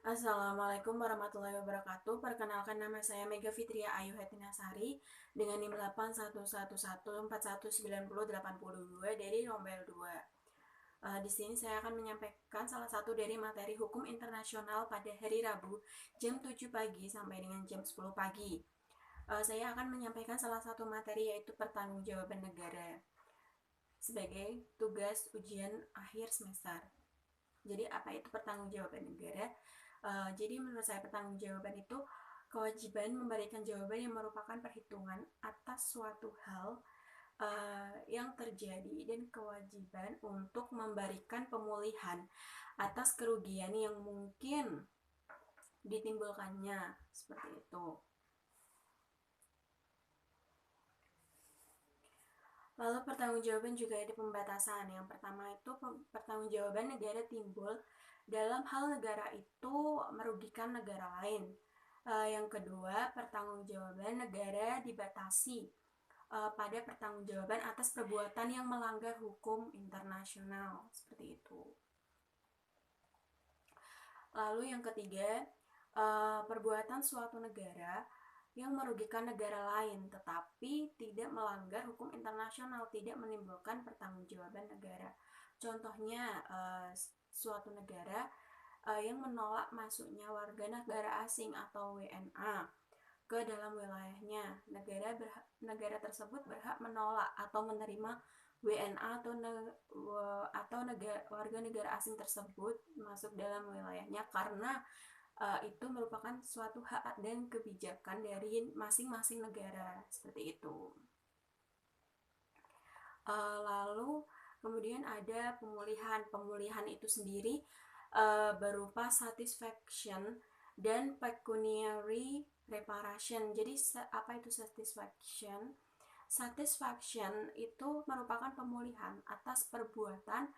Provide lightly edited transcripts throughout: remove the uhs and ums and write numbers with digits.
Assalamualaikum warahmatullahi wabarakatuh. Perkenalkan nama saya Mega Fitria Ayu Hetinasari dengan NIM 811141902 dari Rombel 2. Di sini saya akan menyampaikan salah satu dari materi hukum internasional pada hari Rabu jam 7 pagi sampai dengan jam 10 pagi. Saya akan menyampaikan salah satu materi yaitu pertanggungjawaban negara sebagai tugas ujian akhir semester. Jadi apa itu pertanggungjawaban negara? Jadi menurut saya pertanggungjawaban itu kewajiban memberikan jawaban yang merupakan perhitungan atas suatu hal yang terjadi dan kewajiban untuk memberikan pemulihan atas kerugian yang mungkin ditimbulkannya seperti itu. Lalu pertanggungjawaban juga ada pembatasan. Yang pertama itu pertanggungjawaban negara timbul dalam hal negara itu merugikan negara lain. Yang kedua, pertanggungjawaban negara dibatasi pada pertanggungjawaban atas perbuatan yang melanggar hukum internasional seperti itu. Lalu yang ketiga, perbuatan suatu negara yang merugikan negara lain tetapi tidak melanggar hukum internasional, tidak menimbulkan pertanggungjawaban negara. Contohnya suatu negara yang menolak masuknya warga negara asing atau WNA ke dalam wilayahnya. Negara tersebut berhak menolak atau menerima WNA atau warga negara asing tersebut masuk dalam wilayahnya karena itu merupakan suatu hak dan kebijakan dari masing-masing negara seperti itu. Lalu kemudian ada pemulihan itu sendiri berupa satisfaction dan pecuniary reparation. Jadi apa itu satisfaction? Satisfaction itu merupakan pemulihan atas perbuatan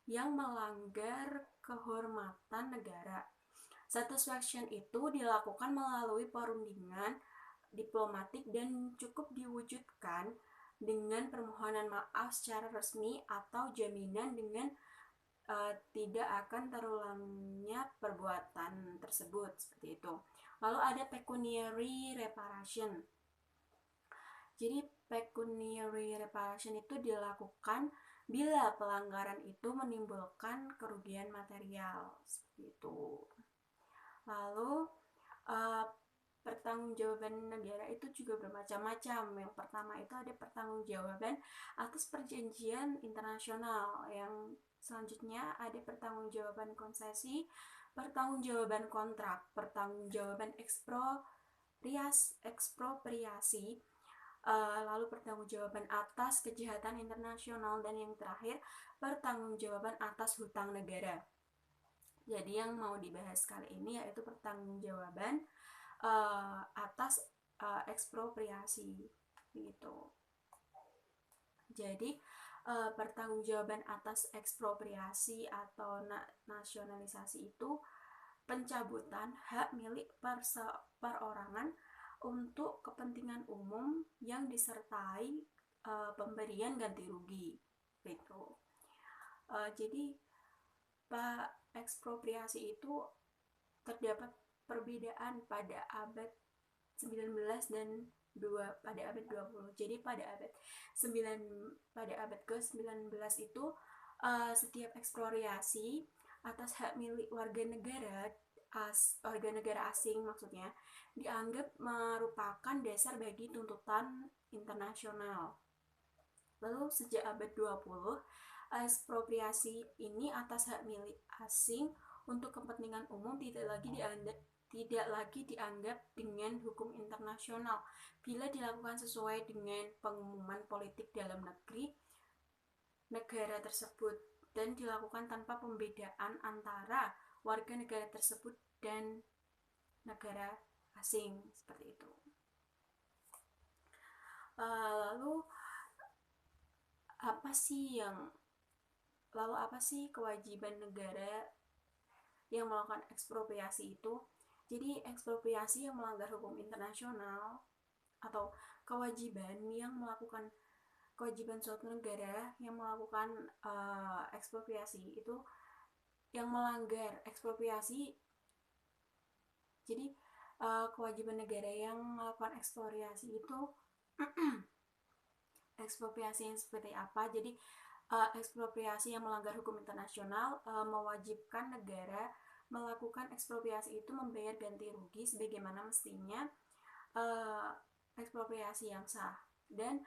yang melanggar kehormatan negara. Satisfaction itu dilakukan melalui perundingan diplomatik dan cukup diwujudkan dengan permohonan maaf secara resmi atau jaminan dengan tidak akan terulangnya perbuatan tersebut seperti itu. Lalu ada pecuniary reparation. Jadi pecuniary reparation itu dilakukan bila pelanggaran itu menimbulkan kerugian material seperti itu. Lalu pertanggungjawaban negara itu juga bermacam-macam. Yang pertama itu ada pertanggungjawaban atas perjanjian internasional. Yang selanjutnya ada pertanggungjawaban konsesi, pertanggungjawaban kontrak, pertanggungjawaban ekspropriasi, lalu pertanggungjawaban atas kejahatan internasional, dan yang terakhir pertanggungjawaban atas hutang negara. Jadi yang mau dibahas kali ini yaitu pertanggungjawaban atas ekspropriasi gitu. Jadi pertanggungjawaban atas ekspropriasi atau nasionalisasi itu pencabutan hak milik perorangan untuk kepentingan umum yang disertai pemberian ganti rugi gitu. Jadi ekspropriasi itu terdapat perbedaan pada abad 19 dan pada abad 20. Jadi pada abad ke-19 itu setiap ekspropriasi atas hak milik warga negara asing maksudnya dianggap merupakan dasar bagi tuntutan internasional. Lalu sejak abad 20, ekspropriasi ini atas hak milik asing untuk kepentingan umum tidak lagi dianggap dengan hukum internasional bila dilakukan sesuai dengan pengumuman politik dalam negara tersebut dan dilakukan tanpa pembedaan antara warga negara tersebut dan negara asing seperti itu. Lalu apa sih kewajiban negara yang melakukan ekspropriasi itu? Jadi ekspropriasi yang melanggar hukum internasional atau kewajiban suatu negara yang melakukan ekspropriasi itu yang melanggar ekspropriasi Jadi kewajiban negara yang melakukan ekspropriasi itu ekspropriasi yang seperti apa? Jadi ekspropriasi yang melanggar hukum internasional mewajibkan negara melakukan ekspropriasi itu membayar ganti rugi sebagaimana mestinya ekspropriasi yang sah, dan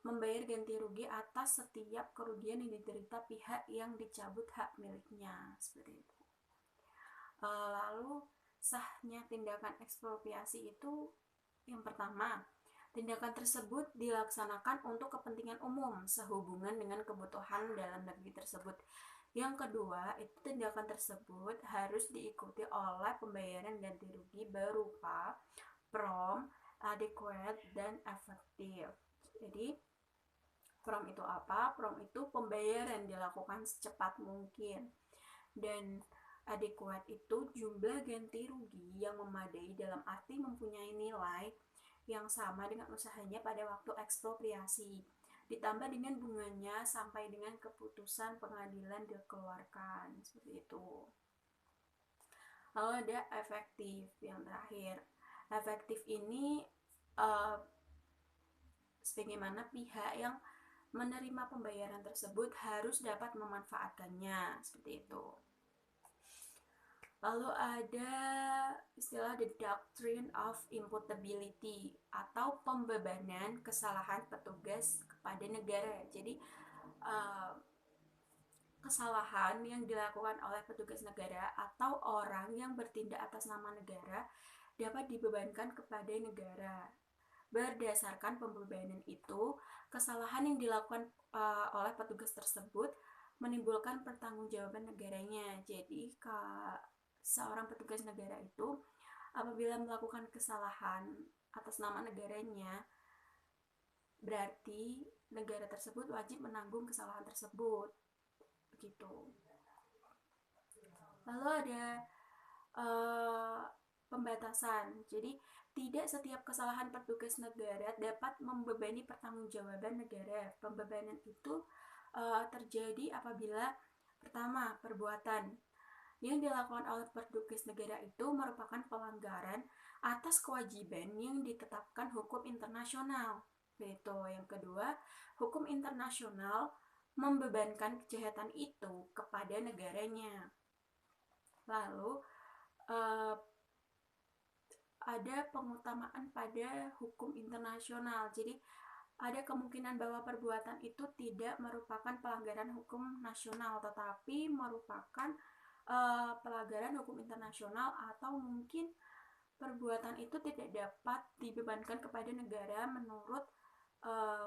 membayar ganti rugi atas setiap kerugian yang diderita pihak yang dicabut hak miliknya, seperti itu. Lalu sahnya tindakan ekspropriasi itu, yang pertama, tindakan tersebut dilaksanakan untuk kepentingan umum sehubungan dengan kebutuhan dalam negeri tersebut. Yang kedua, itu tindakan tersebut harus diikuti oleh pembayaran ganti rugi berupa prompt, adequate, dan efektif. Jadi, prompt itu apa? Prompt itu pembayaran dilakukan secepat mungkin. Dan adequate itu jumlah ganti rugi yang memadai dalam arti mempunyai nilai yang sama dengan usahanya pada waktu ekspropriasi, ditambah dengan bunganya sampai dengan keputusan pengadilan dikeluarkan, seperti itu. Lalu ada efektif yang terakhir. Efektif ini sebagaimana pihak yang menerima pembayaran tersebut harus dapat memanfaatkannya, seperti itu. Lalu ada istilah the doctrine of imputability atau pembebanan kesalahan petugas kepada negara. Jadi kesalahan yang dilakukan oleh petugas negara atau orang yang bertindak atas nama negara dapat dibebankan kepada negara. Berdasarkan pembebanan itu, kesalahan yang dilakukan oleh petugas tersebut menimbulkan pertanggungjawaban negaranya. Jadi seorang petugas negara itu apabila melakukan kesalahan atas nama negaranya, berarti negara tersebut wajib menanggung kesalahan tersebut, begitu. Lalu ada pembatasan. Jadi tidak setiap kesalahan petugas negara dapat membebani pertanggungjawaban negara. Pembebanan itu terjadi apabila pertama, perbuatan yang dilakukan oleh petugas negara itu merupakan pelanggaran atas kewajiban yang ditetapkan hukum internasional. Yaitu yang kedua, hukum internasional membebankan kejahatan itu kepada negaranya. Lalu ada pengutamaan pada hukum internasional. Jadi ada kemungkinan bahwa perbuatan itu tidak merupakan pelanggaran hukum nasional, tetapi merupakan pelanggaran hukum internasional, atau mungkin perbuatan itu tidak dapat dibebankan kepada negara menurut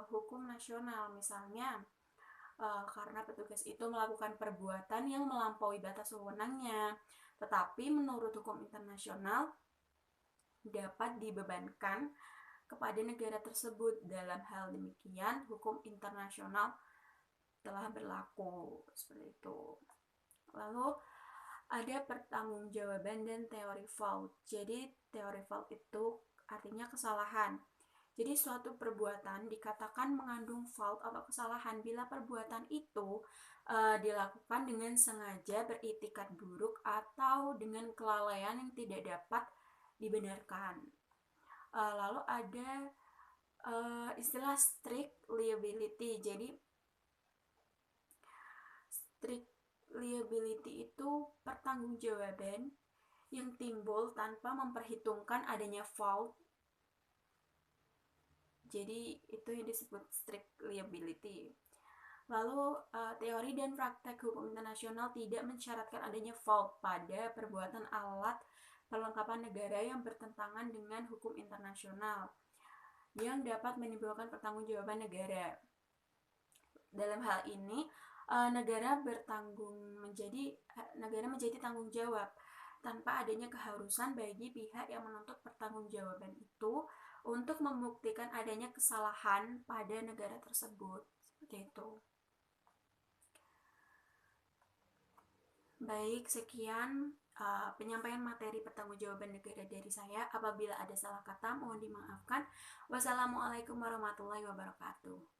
hukum nasional. Misalnya karena petugas itu melakukan perbuatan yang melampaui batas wewenangnya, tetapi menurut hukum internasional dapat dibebankan kepada negara tersebut. Dalam hal demikian, hukum internasional telah berlaku, seperti itu. Lalu ada pertanggungjawaban dan teori fault. Jadi teori fault itu artinya kesalahan. Jadi suatu perbuatan dikatakan mengandung fault atau kesalahan bila perbuatan itu dilakukan dengan sengaja, beritikat buruk, atau dengan kelalaian yang tidak dapat dibenarkan. Lalu ada istilah strict liability. Jadi strict liability itu pertanggungjawaban yang timbul tanpa memperhitungkan adanya fault. Jadi itu yang disebut strict liability. Lalu teori dan praktek hukum internasional tidak mensyaratkan adanya fault pada perbuatan alat perlengkapan negara yang bertentangan dengan hukum internasional yang dapat menimbulkan pertanggungjawaban negara. Dalam hal ini negara menjadi tanggung jawab tanpa adanya keharusan bagi pihak yang menuntut pertanggungjawaban itu untuk membuktikan adanya kesalahan pada negara tersebut, seperti itu. Baik, sekian penyampaian materi pertanggungjawaban negara dari saya. Apabila ada salah kata, mohon dimaafkan. Wassalamualaikum warahmatullahi wabarakatuh.